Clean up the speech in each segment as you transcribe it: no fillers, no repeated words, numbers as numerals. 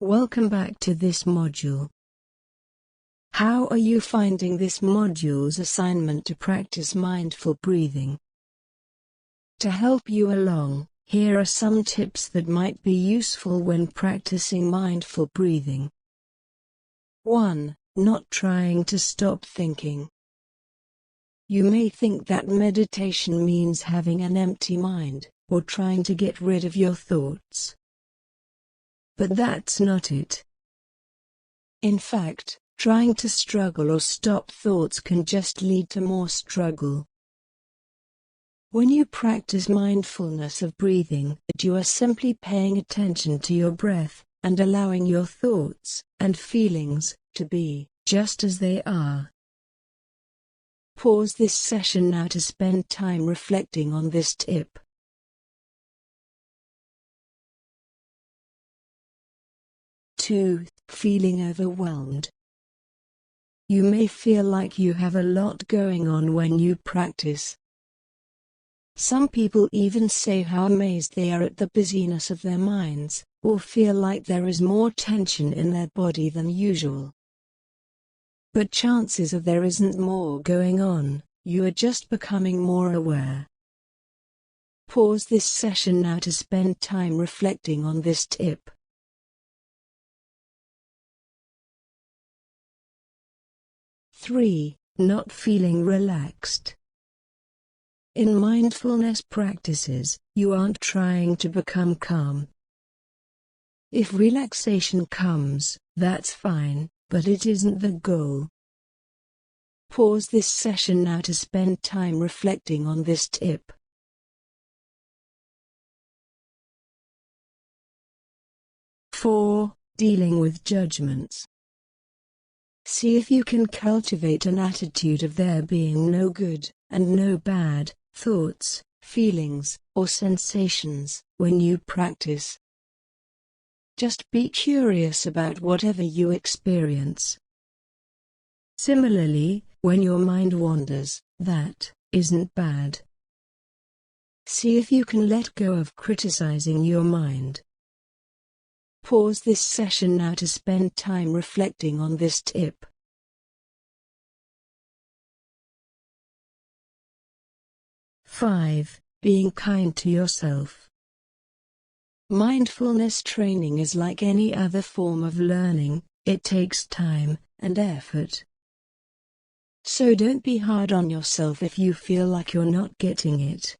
Welcome back to this module. How are you finding this module's assignment to practice mindful breathing? To help you along, here are some tips that might be useful when practicing mindful breathing. 1. Not trying to stop thinking. You may think that meditation means having an empty mind, or trying to get rid of your thoughts. But that's not it. In fact, trying to struggle or stop thoughts can just lead to more struggle. When you practice mindfulness of breathing, you are simply paying attention to your breath, and allowing your thoughts and feelings to be just as they are. Pause this session now to spend time reflecting on this tip. 2. Feeling overwhelmed. You may feel like you have a lot going on when you practice. Some people even say how amazed they are at the busyness of their minds, or feel like there is more tension in their body than usual. But chances are there isn't more going on, you are just becoming more aware. Pause this session now to spend time reflecting on this tip. 3. Not feeling relaxed. In mindfulness practices, you aren't trying to become calm. If relaxation comes, that's fine, but it isn't the goal. Pause this session now to spend time reflecting on this tip. 4. Dealing with judgments. See if you can cultivate an attitude of there being no good and no bad thoughts, feelings, or sensations when you practice. Just be curious about whatever you experience. Similarly, when your mind wanders, that isn't bad. See if you can let go of criticizing your mind. Pause this session now to spend time reflecting on this tip. 5. Being kind to yourself. Mindfulness training is like any other form of learning, it takes time and effort. So don't be hard on yourself if you feel like you're not getting it.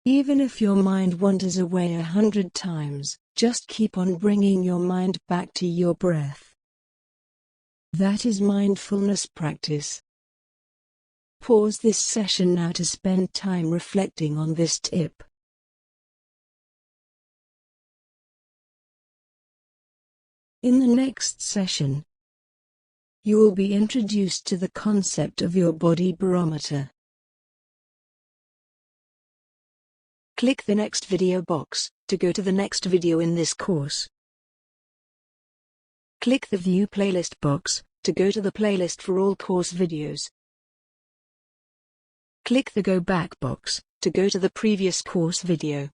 Even if your mind wanders away 100 times, just keep on bringing your mind back to your breath. That is mindfulness practice. Pause this session now to spend time reflecting on this tip. In the next session, you will be introduced to the concept of your body barometer. Click the next video box to go to the next video in this course. Click the View Playlist box to go to the playlist for all course videos. Click the Go Back box to go to the previous course video.